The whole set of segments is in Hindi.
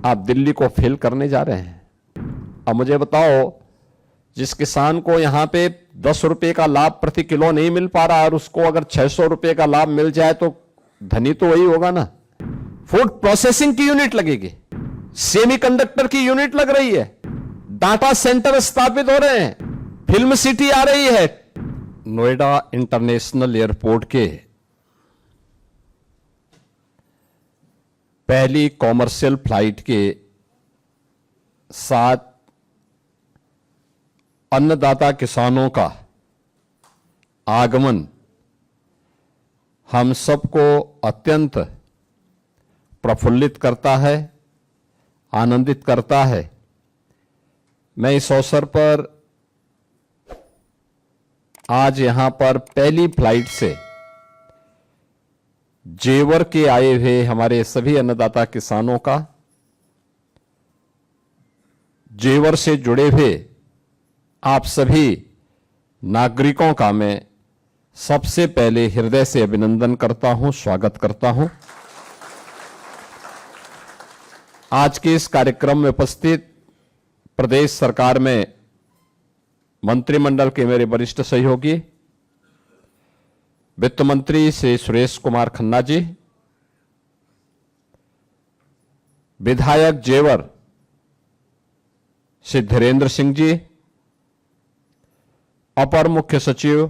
आप दिल्ली को फेल करने जा रहे हैं। अब मुझे बताओ, जिस किसान को यहां पे 10 रुपए का लाभ प्रति किलो नहीं मिल पा रहा और उसको अगर 600 रुपए का लाभ मिल जाए तो धनी तो वही होगा ना। फूड प्रोसेसिंग की यूनिट लगेगी, सेमीकंडक्टर की यूनिट लग रही है, डाटा सेंटर स्थापित हो रहे हैं, फिल्म सिटी आ रही है। नोएडा इंटरनेशनल एयरपोर्ट के पहली कॉमर्शियल फ्लाइट के साथ अन्नदाता किसानों का आगमन हम सबको अत्यंत प्रफुल्लित करता है, आनंदित करता है। मैं इस अवसर पर आज यहां पर पहली फ्लाइट से जेवर के आए हुए हमारे सभी अन्नदाता किसानों का, जेवर से जुड़े हुए आप सभी नागरिकों का मैं सबसे पहले हृदय से अभिनंदन करता हूं, स्वागत करता हूं। आज के इस कार्यक्रम में उपस्थित प्रदेश सरकार में मंत्रिमंडल के मेरे वरिष्ठ सहयोगी वित्त मंत्री श्री सुरेश कुमार खन्ना जी, विधायक जेवर श्री धीरेन्द्र सिंह जी, अपर मुख्य सचिव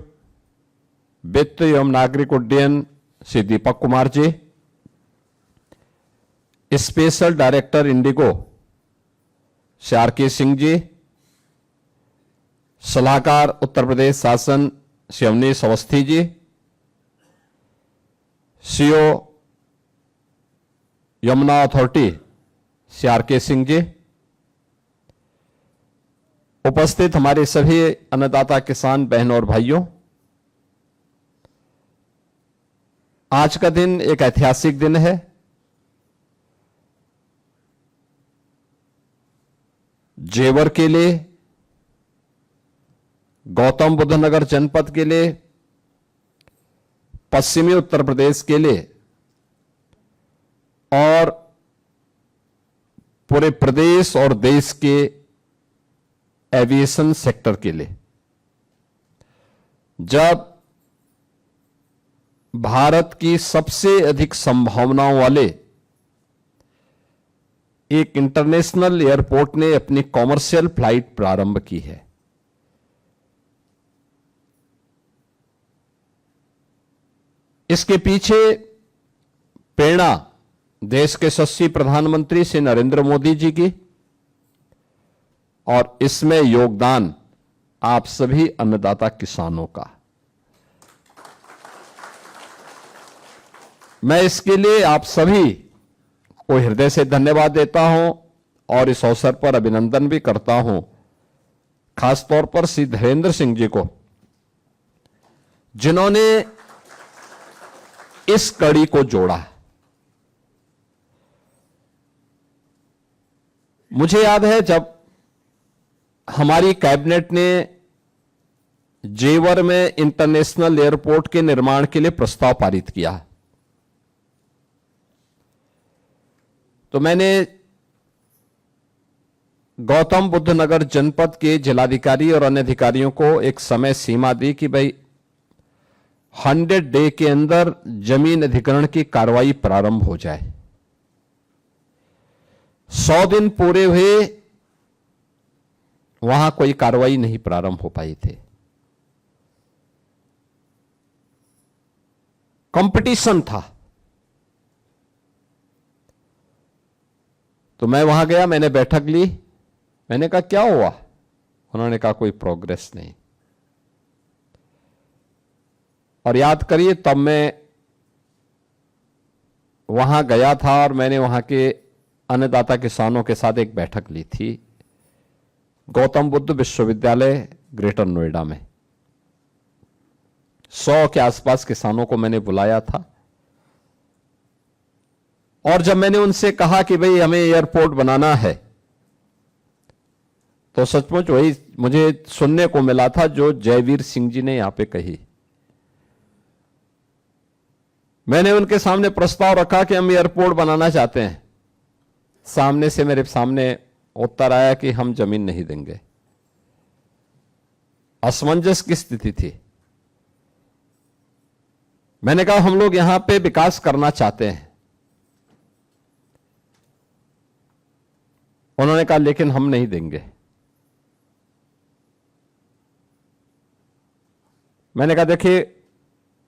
वित्त एवं नागरिक उड्डयन श्री दीपक कुमार जी, स्पेशल डायरेक्टर इंडिगो श्री आर.के. सिंह जी, सलाहकार उत्तर प्रदेश शासन श्री अवनीश अवस्थी जी, सीओ यमुना अथॉरिटी श्री आर.के. सिंह जी, उपस्थित हमारे सभी अन्नदाता किसान बहनों और भाइयों, आज का दिन एक ऐतिहासिक दिन है। जेवर के लिए, गौतम बुद्ध नगर जनपद के लिए, पश्चिमी उत्तर प्रदेश के लिए और पूरे प्रदेश और देश के एविएशन सेक्टर के लिए। जब भारत की सबसे अधिक संभावनाओं वाले एक इंटरनेशनल एयरपोर्ट ने अपनी कॉमर्शियल फ्लाइट प्रारंभ की है, इसके पीछे प्रेरणा देश के यशस्वी प्रधानमंत्री श्री नरेंद्र मोदी जी की और इसमें योगदान आप सभी अन्नदाता किसानों का। मैं इसके लिए आप सभी को हृदय से धन्यवाद देता हूं और इस अवसर पर अभिनंदन भी करता हूं, खासतौर पर श्री धीरेन्द्र सिंह जी को, जिन्होंने इस कड़ी को जोड़ा। मुझे याद है जब हमारी कैबिनेट ने जेवर में इंटरनेशनल एयरपोर्ट के निर्माण के लिए प्रस्ताव पारित किया, तो मैंने गौतम बुद्ध नगर जनपद के जिलाधिकारी और अन्य अधिकारियों को एक समय सीमा दी कि भाई 100 डे के अंदर जमीन अधिग्रहण की कार्रवाई प्रारंभ हो जाए। 100 दिन पूरे हुए, वहां कोई कार्रवाई नहीं प्रारंभ हो पाई थी। कंपटीशन था। तो मैं वहां गया, मैंने बैठक ली, मैंने कहा क्या हुआ? उन्होंने कहा कोई प्रोग्रेस नहीं। और याद करिए, तब मैं वहां गया था और मैंने वहां के अन्नदाता किसानों के साथ एक बैठक ली थी गौतम बुद्ध विश्वविद्यालय ग्रेटर नोएडा में। 100 के आसपास किसानों को मैंने बुलाया था और जब मैंने उनसे कहा कि भाई हमें एयरपोर्ट बनाना है, तो सचमुच वही मुझे सुनने को मिला था जो जयवीर सिंह जी ने यहां पे कही। मैंने उनके सामने प्रस्ताव रखा कि हम एयरपोर्ट बनाना चाहते हैं, सामने से मेरे सामने उत्तर आया कि हम जमीन नहीं देंगे। असमंजस की स्थिति थी। मैंने कहा हम लोग यहां पे विकास करना चाहते हैं। उन्होंने कहा लेकिन हम नहीं देंगे। मैंने कहा देखिए,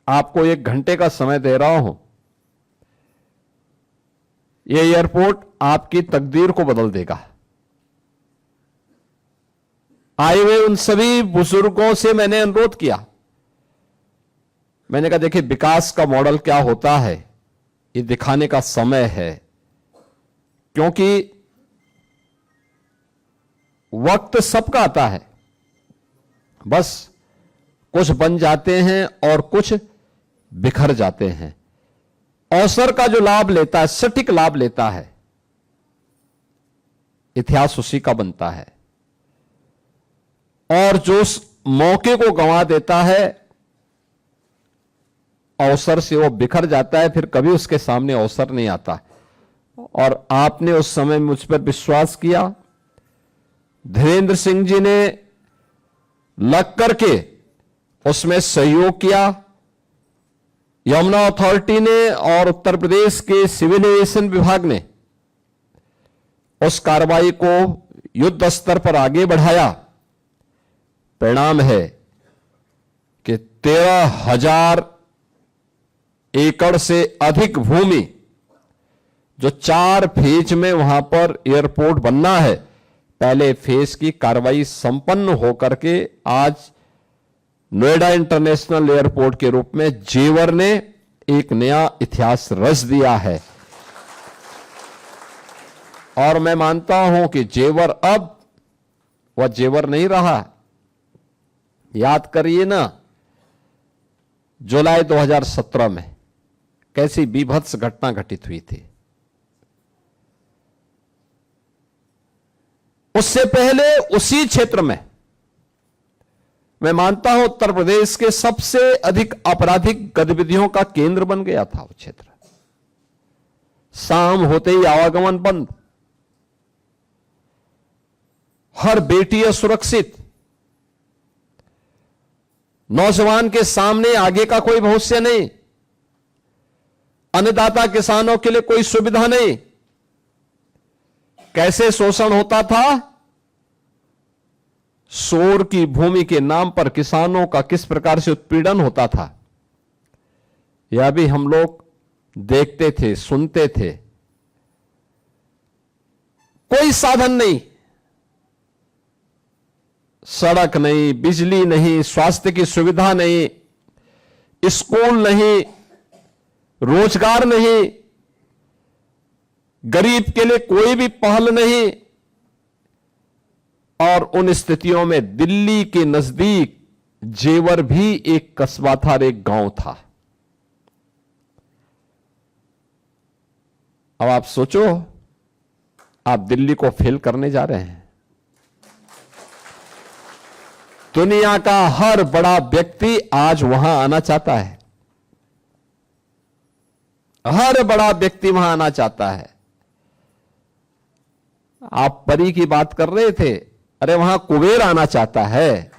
आपको 1 घंटे का समय दे रहा हूं, यह एयरपोर्ट आपकी तकदीर को बदल देगा। आए हुए उन सभी बुजुर्गों से मैंने अनुरोध किया। मैंने कहा देखिए, विकास का मॉडल क्या होता है ये दिखाने का समय है, क्योंकि वक्त सबका आता है, बस कुछ बन जाते हैं और कुछ बिखर जाते हैं। अवसर का जो लाभ लेता है, सटीक लाभ लेता है, इतिहास उसी का बनता है। और जो उस मौके को गंवा देता है, अवसर से वो बिखर जाता है, फिर कभी उसके सामने अवसर नहीं आता। और आपने उस समय मुझ पर विश्वास किया। धीरेन्द्र सिंह जी ने लग करके उसमें सहयोग किया। यमुना अथॉरिटी ने और उत्तर प्रदेश के सिविल एविएशन विभाग ने उस कार्रवाई को युद्ध स्तर पर आगे बढ़ाया। परिणाम है कि 13,000 एकड़ से अधिक भूमि जो 4 फेज में वहां पर एयरपोर्ट बनना है, पहले फेज की कार्रवाई संपन्न होकर के आज नोएडा इंटरनेशनल एयरपोर्ट के रूप में जेवर ने एक नया इतिहास रच दिया है। और मैं मानता हूं कि जेवर अब वह जेवर नहीं रहा। याद करिए ना, जुलाई 2017 में कैसी बीभत्स घटना घटित हुई थी। उससे पहले उसी क्षेत्र में मैं मानता हूं उत्तर प्रदेश के सबसे अधिक आपराधिक गतिविधियों का केंद्र बन गया था वो क्षेत्र। शाम होते ही आवागमन बंद, हर बेटी असुरक्षित, नौजवान के सामने आगे का कोई भविष्य नहीं, अन्नदाता किसानों के लिए कोई सुविधा नहीं। कैसे शोषण होता था, शोर की भूमि के नाम पर किसानों का किस प्रकार से उत्पीड़न होता था, यह भी हम लोग देखते थे, सुनते थे। कोई साधन नहीं, सड़क नहीं, बिजली नहीं, स्वास्थ्य की सुविधा नहीं, स्कूल नहीं, रोजगार नहीं, गरीब के लिए कोई भी पहल नहीं। और उन स्थितियों में दिल्ली के नजदीक जेवर भी एक कस्बा था, एक गांव था। अब आप सोचो, आप दिल्ली को फेल करने जा रहे हैं। दुनिया का हर बड़ा व्यक्ति आज वहां आना चाहता है, हर बड़ा व्यक्ति वहां आना चाहता है। आप परी की बात कर रहे थे, अरे वहां कुबेर आना चाहता है।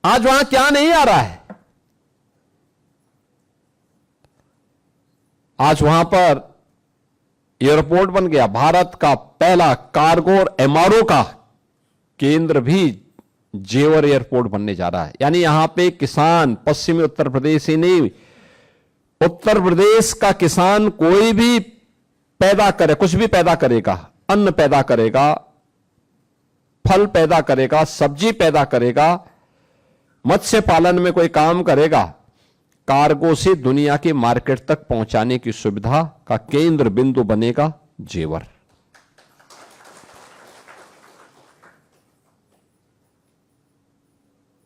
आज वहां क्या नहीं आ रहा है? आज वहां पर एयरपोर्ट बन गया। भारत का पहला कार्गो और एमआरओ का केंद्र भी जेवर एयरपोर्ट बनने जा रहा है। यानी यहां पे किसान, पश्चिमी उत्तर प्रदेश ही नहीं, उत्तर प्रदेश का किसान कोई भी पैदा करे, कुछ भी पैदा करेगा, अन्न पैदा करेगा, फल पैदा करेगा, सब्जी पैदा करेगा, मत्स्य पालन में कोई काम करेगा, कार्गो से दुनिया के मार्केट तक पहुंचाने की सुविधा का केंद्र बिंदु बनेगा जेवर।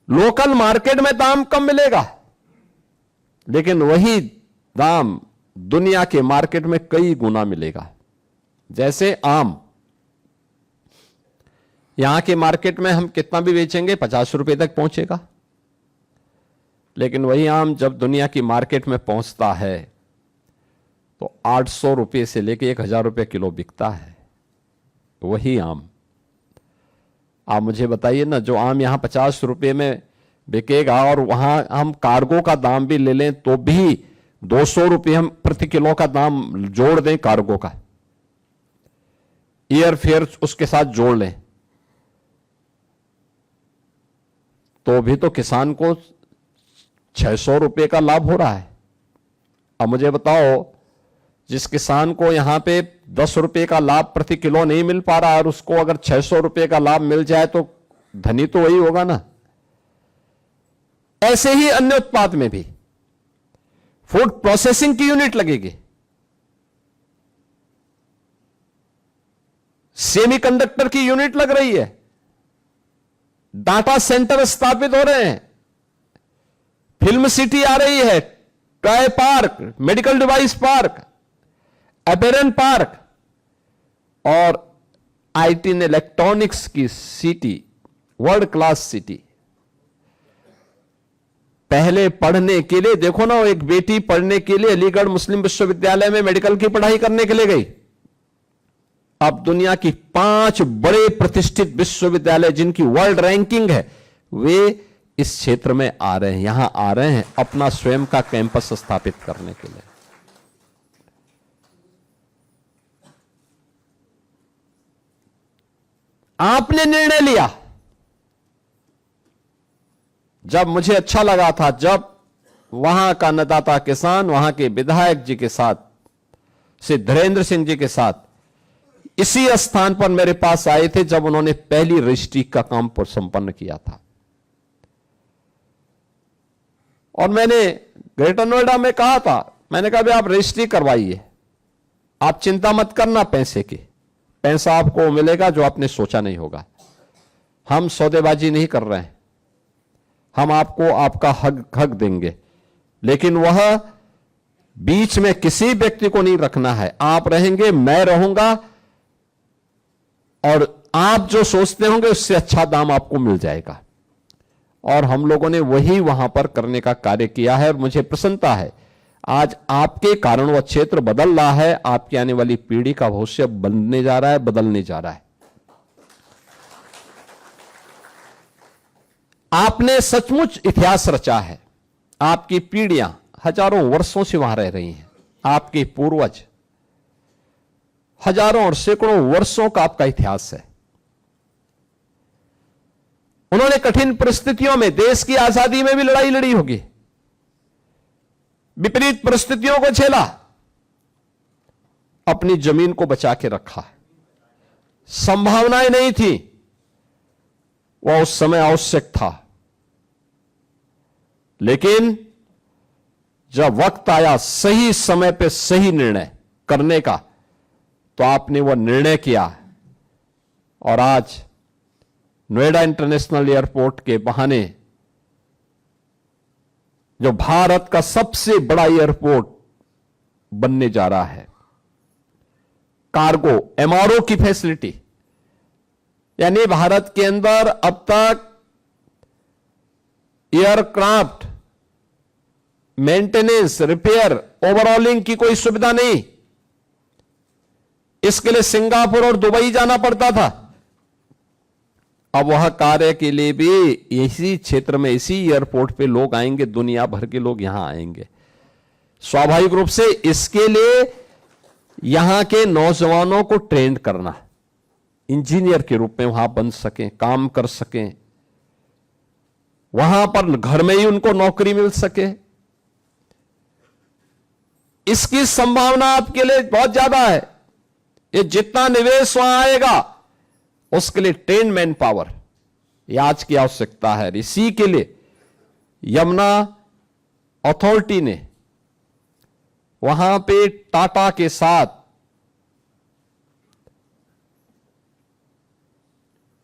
लोकल मार्केट में दाम कम मिलेगा, लेकिन वही दाम दुनिया के मार्केट में कई गुना मिलेगा। जैसे आम, यहां के मार्केट में हम कितना भी बेचेंगे 50 रुपए तक पहुंचेगा, लेकिन वही आम जब दुनिया की मार्केट में पहुंचता है तो 800 रुपये से लेके 1000 रुपये किलो बिकता है वही आम। आप मुझे बताइए ना, जो आम यहां 50 रुपये में बिकेगा और वहां हम कार्गो का दाम भी ले लें तो भी 200 रुपये हम प्रति किलो का दाम जोड़ दें, कार्गो का एयर फेयर उसके साथ जोड़ लें, तो भी तो किसान को 600 रुपये का लाभ हो रहा है। अब मुझे बताओ, जिस किसान को यहां पे 10 रुपये का लाभ प्रति किलो नहीं मिल पा रहा और उसको अगर 600 रुपये का लाभ मिल जाए तो धनी तो वही होगा ना। ऐसे ही अन्य उत्पाद में भी फूड प्रोसेसिंग की यूनिट लगेगी, सेमीकंडक्टर की यूनिट लग रही है, डाटा सेंटर स्थापित हो रहे हैं, फिल्म सिटी आ रही है, toy park, medical device park, apparel park और आईटी एंड इलेक्ट्रॉनिक्स की सिटी, वर्ल्ड क्लास सिटी। पहले पढ़ने के लिए देखो ना, एक बेटी पढ़ने के लिए अलीगढ़ मुस्लिम विश्वविद्यालय में मेडिकल की पढ़ाई करने के लिए गई। अब दुनिया की 5 बड़े प्रतिष्ठित विश्वविद्यालय जिनकी वर्ल्ड रैंकिंग है, वे इस क्षेत्र में आ रहे हैं, यहां आ रहे हैं अपना स्वयं का कैंपस स्थापित करने के लिए। आपने निर्णय लिया, जब मुझे अच्छा लगा था, जब वहां का अन्नदाता किसान वहां के विधायक जी के साथ, श्री धीरेन्द्र सिंह जी के साथ इसी स्थान पर मेरे पास आए थे जब उन्होंने पहली रजिस्ट्री का काम संपन्न किया था। और मैंने ग्रेटर नोएडा में कहा था, मैंने कहा भाई आप रजिस्ट्री करवाइए, आप चिंता मत करना पैसे की, पैसा आपको मिलेगा जो आपने सोचा नहीं होगा। हम सौदेबाजी नहीं कर रहे हैं, हम आपको आपका हक देंगे, लेकिन वह बीच में किसी व्यक्ति को नहीं रखना है। आप रहेंगे, मैं रहूंगा, और आप जो सोचते होंगे उससे अच्छा दाम आपको मिल जाएगा। और हम लोगों ने वही वहां पर करने का कार्य किया है और मुझे प्रसन्नता है आज आपके कारण वह क्षेत्र बदल रहा है, आपकी आने वाली पीढ़ी का भविष्य बनने जा रहा है, बदलने जा रहा है। आपने सचमुच इतिहास रचा है, आपकी पीढ़ियां हजारों वर्षों से वहां रह रही हैं, आपके पूर्वज हजारों और सैकड़ों वर्षों का आपका इतिहास है। उन्होंने कठिन परिस्थितियों में, देश की आजादी में भी लड़ाई लड़ी होगी, विपरीत परिस्थितियों को झेला, अपनी जमीन को बचा के रखा। संभावनाएं नहीं थी, वह उस समय आवश्यक था, लेकिन जब वक्त आया सही समय पे सही निर्णय करने का, तो आपने वह निर्णय किया। और आज नोएडा इंटरनेशनल एयरपोर्ट के बहाने जो भारत का सबसे बड़ा एयरपोर्ट बनने जा रहा है, कार्गो एमआरओ की फैसिलिटी, यानी भारत के अंदर अब तक एयरक्राफ्ट मेंटेनेंस, रिपेयर, ओवरऑलिंग की कोई सुविधा नहीं। इसके लिए सिंगापुर और दुबई जाना पड़ता था। अब वह कार्य के लिए भी इसी क्षेत्र में, इसी एयरपोर्ट पे लोग आएंगे, दुनिया भर के लोग यहां आएंगे। स्वाभाविक रूप से इसके लिए यहां के नौजवानों को ट्रेन करना, इंजीनियर के रूप में वहां बन सकें, काम कर सकें, वहां पर घर में ही उनको नौकरी मिल सके, इसकी संभावना आपके लिए बहुत ज्यादा है। ये जितना निवेश वहां आएगा उसके लिए ट्रेन मैन पावर ये आज की आवश्यकता है। इसी के लिए यमुना अथॉरिटी ने वहां पे टाटा के साथ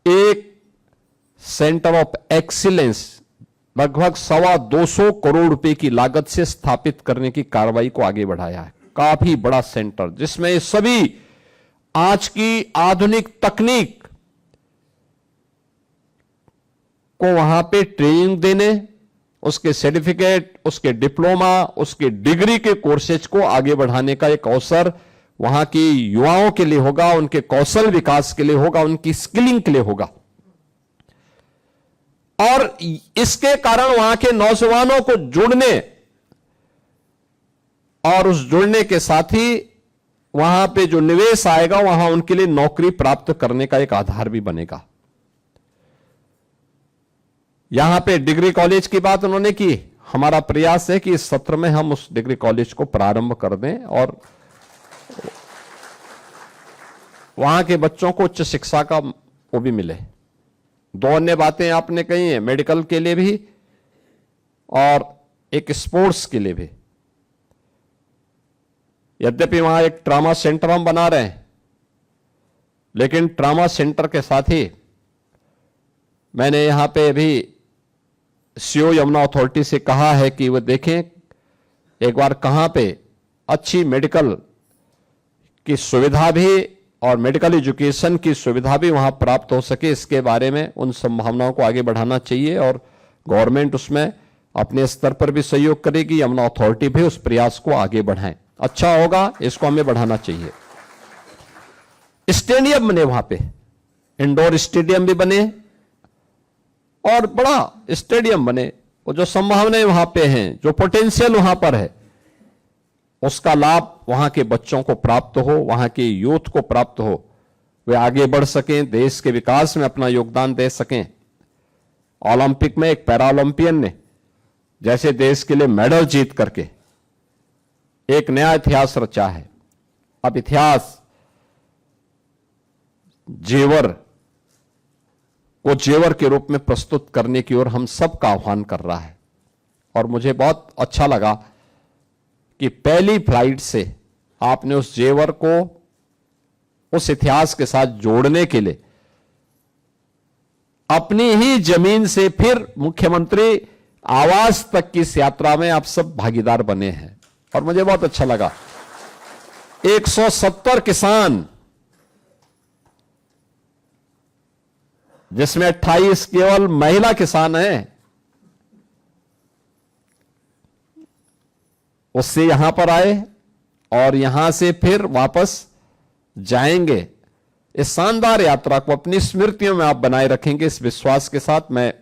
एक सेंटर ऑफ एक्सीलेंस लगभग 225 करोड़ रुपए की लागत से स्थापित करने की कार्रवाई को आगे बढ़ाया है। काफी बड़ा सेंटर जिसमें सभी आज की आधुनिक तकनीक को वहां पे ट्रेनिंग देने, उसके सर्टिफिकेट, उसके डिप्लोमा, उसके डिग्री के कोर्सेज को आगे बढ़ाने का एक अवसर वहां की युवाओं के लिए होगा, उनके कौशल विकास के लिए होगा, उनकी स्किलिंग के लिए होगा। और इसके कारण वहां के नौजवानों को जुड़ने और उस जुड़ने के साथ ही वहां पे जो निवेश आएगा वहां उनके लिए नौकरी प्राप्त करने का एक आधार भी बनेगा। यहां पे डिग्री कॉलेज की बात उन्होंने की। हमारा प्रयास है कि इस सत्र में हम उस डिग्री कॉलेज को प्रारंभ कर दें और वहां के बच्चों को उच्च शिक्षा का वो भी मिले। दो अन्य बातें आपने कही हैं, मेडिकल के लिए भी और एक स्पोर्ट्स के लिए भी। यद्यपि वहां एक ट्रामा सेंटर हम बना रहे हैं, लेकिन ट्रामा सेंटर के साथ ही मैंने यहां पे अभी सीओ यमुना अथॉरिटी से कहा है कि वो देखें एक बार कहां पे अच्छी मेडिकल की सुविधा भी और मेडिकल एजुकेशन की सुविधा भी वहां प्राप्त हो सके। इसके बारे में उन संभावनाओं को आगे बढ़ाना चाहिए और गवर्नमेंट उसमें अपने स्तर पर भी सहयोग करेगी, यमुना अथॉरिटी भी उस प्रयास को आगे बढ़ाएं। अच्छा होगा, इसको हमें बढ़ाना चाहिए। स्टेडियम बने वहां पे, इंडोर स्टेडियम भी बने और बड़ा स्टेडियम बने। वो जो संभावनाएं वहां पे हैं, जो पोटेंशियल वहां पर है, उसका लाभ वहां के बच्चों को प्राप्त हो, वहां के यूथ को प्राप्त हो, वे आगे बढ़ सकें, देश के विकास में अपना योगदान दे सकें। ओलंपिक में एक पैरा ओलंपियन ने जैसे देश के लिए मेडल जीत करके एक नया इतिहास रचा है। अब इतिहास जेवर को जेवर के रूप में प्रस्तुत करने की ओर हम सबका आह्वान कर रहा है। और मुझे बहुत अच्छा लगा कि पहली फ्लाइट से आपने उस जेवर को उस इतिहास के साथ जोड़ने के लिए अपनी ही जमीन से फिर मुख्यमंत्री आवास तक की इस यात्रा में आप सब भागीदार बने हैं और मुझे बहुत अच्छा लगा। 170 किसान, जिसमें 28 केवल महिला किसान हैं, उससे यहां पर आए और यहां से फिर वापस जाएंगे। इस शानदार यात्रा को अपनी स्मृतियों में आप बनाए रखेंगे, इस विश्वास के साथ मैं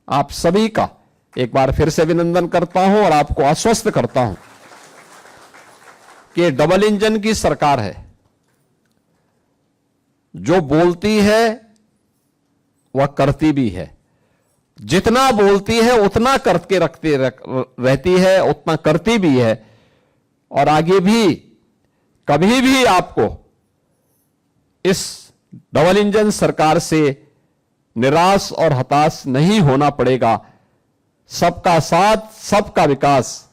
आप सभी का एक बार फिर से अभिनंदन करता हूं और आपको आश्वस्त करता हूं कि डबल इंजन की सरकार है, जो बोलती है वह करती भी है। जितना बोलती है उतना करके रखती रहती है, उतना करती भी है और आगे भी कभी भी आपको इस डबल इंजन सरकार से निराश और हताश नहीं होना पड़ेगा। सबका साथ, सबका विकास,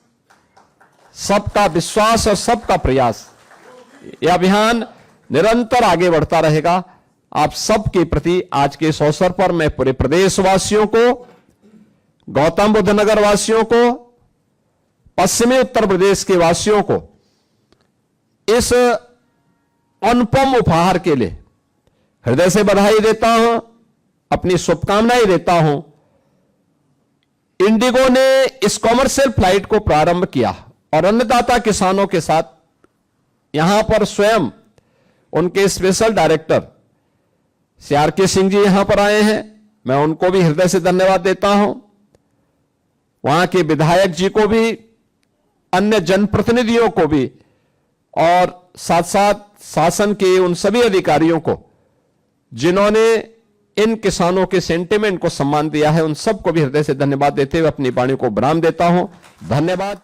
सबका विश्वास और सबका प्रयास, यह अभियान निरंतर आगे बढ़ता रहेगा। आप सबके प्रति आज के इस अवसर पर मैं पूरे प्रदेशवासियों को, गौतम बुद्ध नगर वासियों को, पश्चिमी उत्तर प्रदेश के वासियों को इस अनुपम उपहार के लिए हृदय से बधाई देता हूं, अपनी शुभकामनाएं देता हूं। इंडिगो ने इस कॉमर्शियल फ्लाइट को प्रारंभ किया और अन्नदाता किसानों के साथ यहां पर स्वयं उनके special director CRK Singh ji यहां पर आए हैं, मैं उनको भी हृदय से धन्यवाद देता हूं। वहां के विधायक जी को भी, अन्य जनप्रतिनिधियों को भी और साथ साथ शासन के उन सभी अधिकारियों को जिन्होंने इन किसानों के सेंटिमेंट को सम्मान दिया है, उन सबको भी हृदय से धन्यवाद देते हुए अपनी वाणी को विराम देता हूं। धन्यवाद।